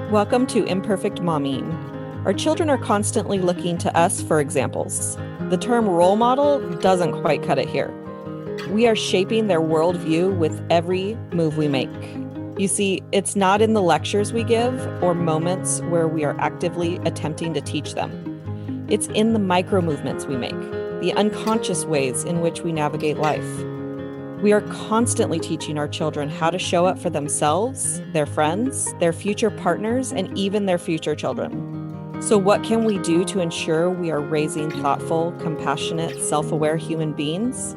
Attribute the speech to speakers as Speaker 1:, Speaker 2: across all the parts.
Speaker 1: Welcome to Imperfect Momming. Our children are constantly looking to us for examples. The term role model doesn't quite cut it here. We are shaping their worldview with every move we make. You see, it's not in the lectures we give or moments where we are actively attempting to teach them. It's in the micro movements we make, the unconscious ways in which we navigate life. We are constantly teaching our children how to show up for themselves, their friends, their future partners, and even their future children. So what can we do to ensure we are raising thoughtful, compassionate, self-aware human beings?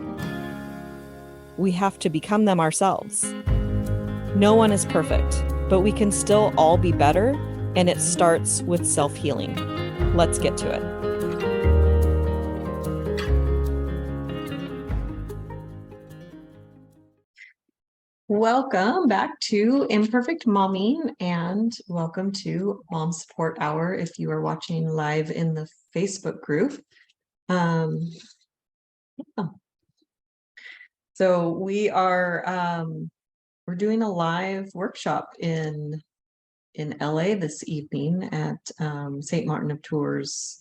Speaker 1: We have to become them ourselves. No one is perfect, but we can still all be better, and it starts with self-healing. Let's get to it. Welcome back to Imperfect Momming, and welcome to Mom Support Hour if you are watching live in the Facebook group. Yeah. So we are we're doing a live workshop in LA this evening at St. Martin of Tours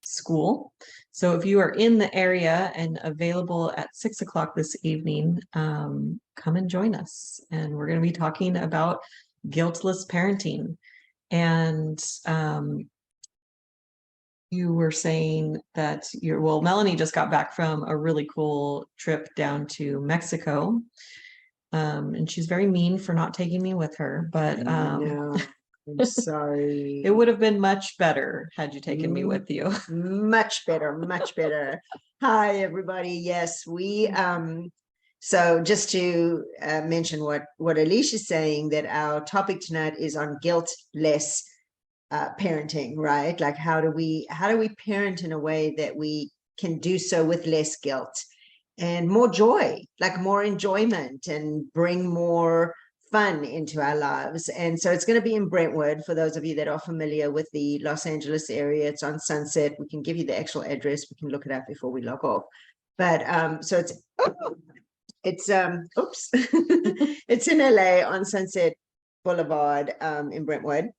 Speaker 1: school. So if you are in the area and available at 6 o'clock this evening, come and join us. And we're going to be talking about guiltless parenting. And you were saying that Melanie just got back from a really cool trip down to Mexico. And she's very mean for not taking me with her, but
Speaker 2: no, I'm sorry.
Speaker 1: It would have been much better had you taken me with you.
Speaker 2: Much better, much better. Hi, everybody. Yes, we so just to mention what Alicia's saying, that our topic tonight is on guiltless parenting, right? Like how do we parent in a way that we can do so with less guilt and more joy, like more enjoyment, and bring more fun into our lives. And so it's going to be in Brentwood. For those of you that are familiar with the Los Angeles area, it's on Sunset. We can give you the actual address. We can look it up before we log off. But so it's oops, it's in LA on Sunset Boulevard in Brentwood.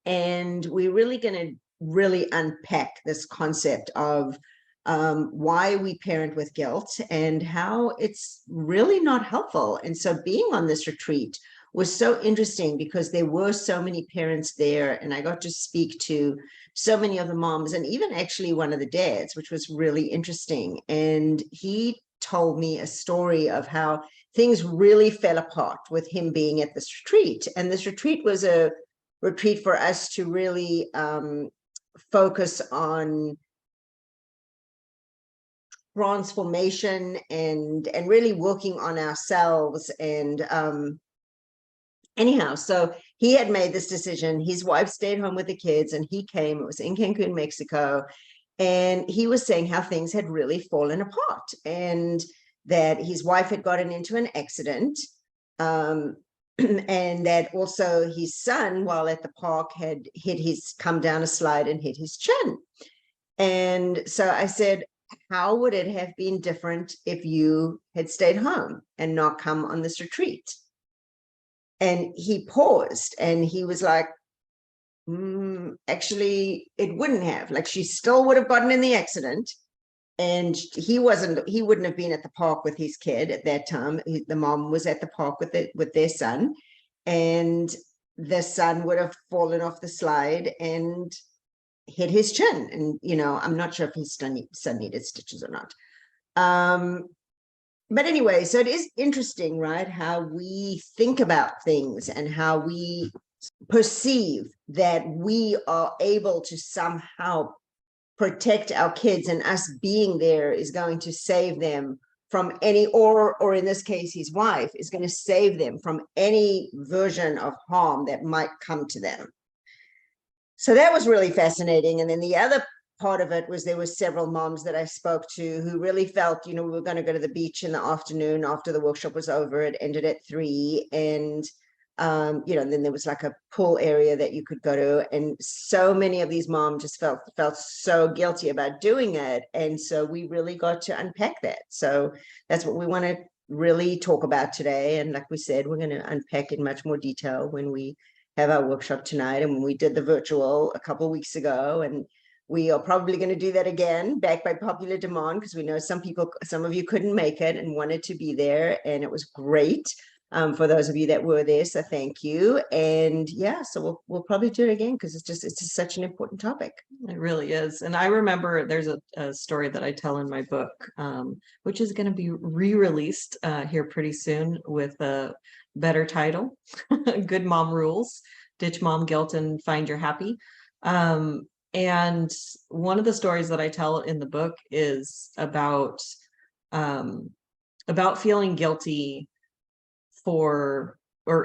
Speaker 2: And we're really going to unpack this concept of why we parent with guilt and how it's really not helpful. And so being on this retreat was so interesting because there were so many parents there, and I got to speak to so many of the moms and even actually one of the dads, which was really interesting. And he told me a story of how things really fell apart with him being at this retreat. And this retreat was a retreat for us to really focus on transformation and really working on ourselves. And anyhow, so he had made this decision. His wife stayed home with the kids and he came. It was in Cancun, Mexico, and he was saying how things had really fallen apart and that his wife had gotten into an accident, and that also his son, while at the park, had come down a slide and hit his chin. And so I said, how would it have been different if you had stayed home and not come on this retreat? And he paused and he was like, actually, it wouldn't have. Like, she still would have gotten in the accident. And he wouldn't have been at the park with his kid at that time. The mom was at the park with their son. And the son would have fallen off the slide and hit his chin. And, I'm not sure if his son needed stitches or not. But anyway, so it is interesting, right? How we think about things and how we perceive that we are able to somehow protect our kids, and us being there is going to save them from any, or in this case, his wife is going to save them from any version of harm that might come to them. So that was really fascinating. And then the other part of it was there were several moms that I spoke to who really felt, we were going to go to the beach in the afternoon after the workshop was over. It ended at 3, and and then there was like a pool area that you could go to, and so many of these moms just felt so guilty about doing it. And so we really got to unpack that. So that's what we want to really talk about today. And like we said, we're going to unpack in much more detail when we have our workshop tonight. And we did the virtual a couple of weeks ago, and we are probably going to do that again, back by popular demand, because we know some of you couldn't make it and wanted to be there, and it was great. For those of you that were there, so thank you. And yeah, so we'll probably do it again, because it's just such an important topic.
Speaker 1: It really is. And I remember there's a story that I tell in my book, which is going to be re-released here pretty soon with a better title, Good Mom Rules, Ditch Mom Guilt and Find Your Happy. And one of the stories that I tell in the book is about feeling guilty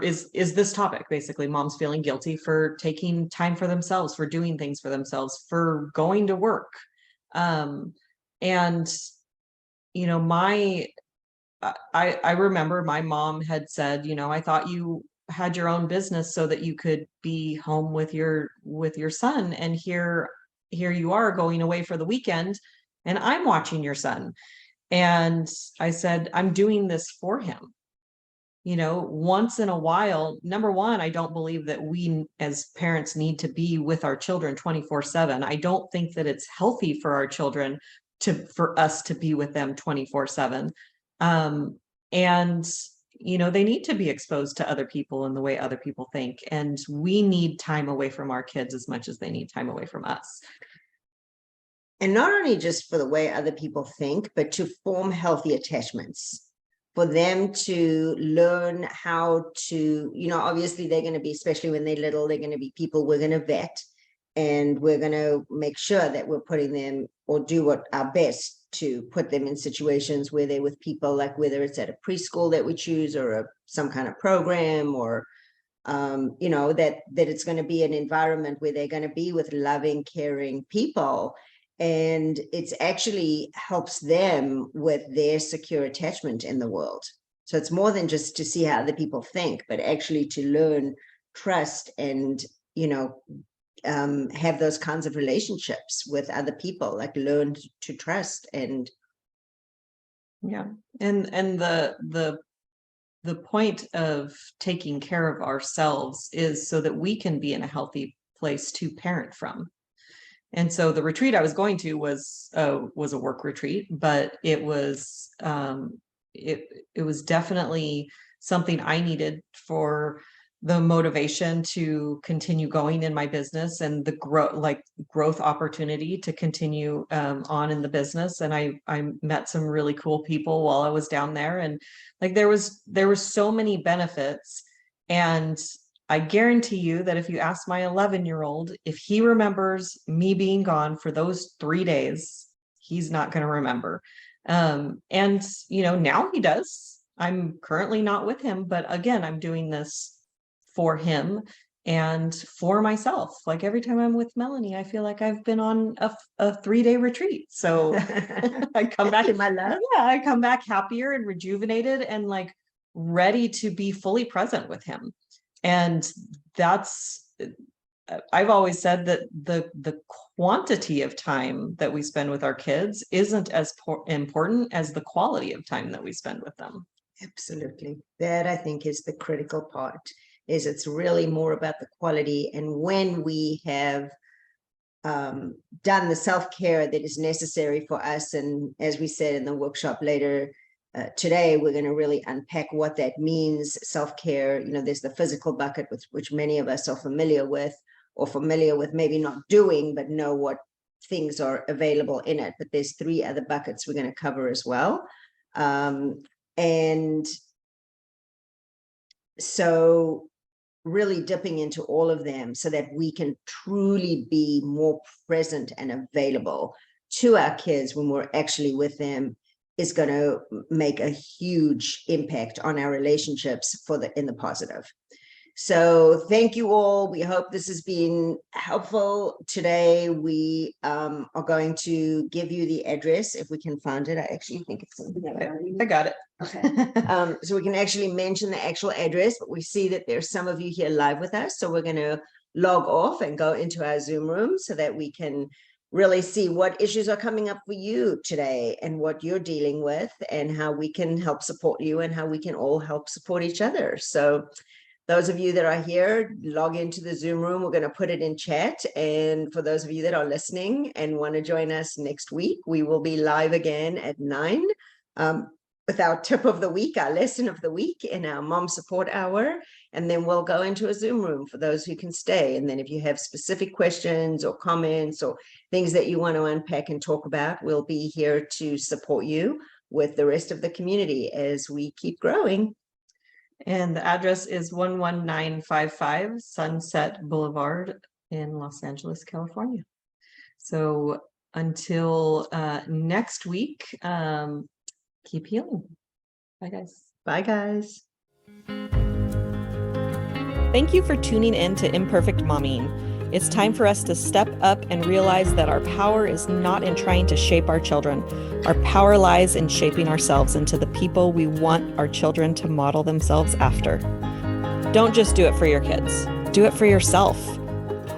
Speaker 1: is this topic, basically moms feeling guilty for taking time for themselves, for doing things for themselves, for going to work. And you know, I remember my mom had said, you know, I thought you had your own business so that you could be home with your son, and here you are going away for the weekend and I'm watching your son. And I said, I'm doing this for him. You know, once in a while, number one, I don't believe that we as parents need to be with our children 24/7. I don't think that it's healthy for our children for us to be with them 24/7. And, you know, they need to be exposed to other people and the way other people think. And we need time away from our kids as much as they need time away from us.
Speaker 2: And not only just for the way other people think, but to form healthy attachments, for them to learn how to, you know, obviously they're going to be, especially when they're little, they're going to be people we're going to vet, and we're going to make sure that we're putting them, or do what our best to put them in situations where they're with people, like whether it's at a preschool that we choose, or some kind of program, or you know, that it's going to be an environment where they're going to be with loving, caring people. And it's actually helps them with their secure attachment in the world. So it's more than just to see how other people think, but actually to learn trust and, you know, have those kinds of relationships with other people, like learn to trust. And
Speaker 1: yeah, and the point of taking care of ourselves is so that we can be in a healthy place to parent from. And so the retreat I was going to was a work retreat, but it was definitely something I needed for the motivation to continue going in my business, and the growth opportunity to continue on in the business. And I met some really cool people while I was down there, and like there were so many benefits. And I guarantee you that if you ask my 11-year-old, if he remembers me being gone for those 3 days, he's not going to remember. And, you know, now he does. I'm currently not with him, but again, I'm doing this for him and for myself. Like every time I'm with Melanie, I feel like I've been on a 3-day retreat. So I come back
Speaker 2: in my love.
Speaker 1: Yeah, I come back happier and rejuvenated and like ready to be fully present with him. And I've always said that the quantity of time that we spend with our kids isn't as important as the quality of time that we spend with them.
Speaker 2: Absolutely. That, I think, is the critical part, is it's really more about the quality. And when we have done the self-care that is necessary for us, and as we said in the workshop later, today, we're going to really unpack what that means, self-care. You know, there's the physical bucket, which many of us are familiar with, or familiar with maybe not doing, but know what things are available in it. But there's 3 other buckets we're going to cover as well. And so really dipping into all of them so that we can truly be more present and available to our kids when we're actually with them is going to make a huge impact on our relationships in the positive. So thank you all. We hope this has been helpful today. We are going to give you the address if we can find it. I actually think it's something
Speaker 1: I got it.
Speaker 2: Okay. So we can actually mention the actual address, but we see that there's some of you here live with us. So we're going to log off and go into our Zoom room so that we can really see what issues are coming up for you today and what you're dealing with and how we can help support you and how we can all help support each other. So Those of you that are here, log into the Zoom room. We're going to put it in chat. And for those of you that are listening and want to join us next week, we will be live again at 9 with our tip of the week, our lesson of the week in our mom support hour. And then we'll go into a Zoom room for those who can stay. And then if you have specific questions or comments or things that you want to unpack and talk about, we'll be here to support you with the rest of the community as we keep growing.
Speaker 1: And the address is 11955 Sunset Boulevard in Los Angeles, California. So until next week, keep healing. Bye, guys.
Speaker 2: Bye, guys.
Speaker 1: Thank you for tuning in to Imperfect Momming. It's time for us to step up and realize that our power is not in trying to shape our children. Our power lies in shaping ourselves into the people we want our children to model themselves after. Don't just do it for your kids. Do it for yourself.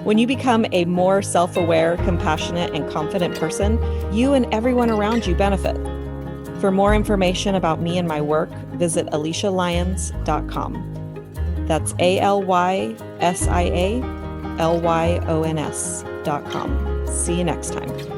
Speaker 1: When you become a more self-aware, compassionate, and confident person, you and everyone around you benefit. For more information about me and my work, visit AliciaLyons.com. That's ALYSIALYONS.com. See you next time.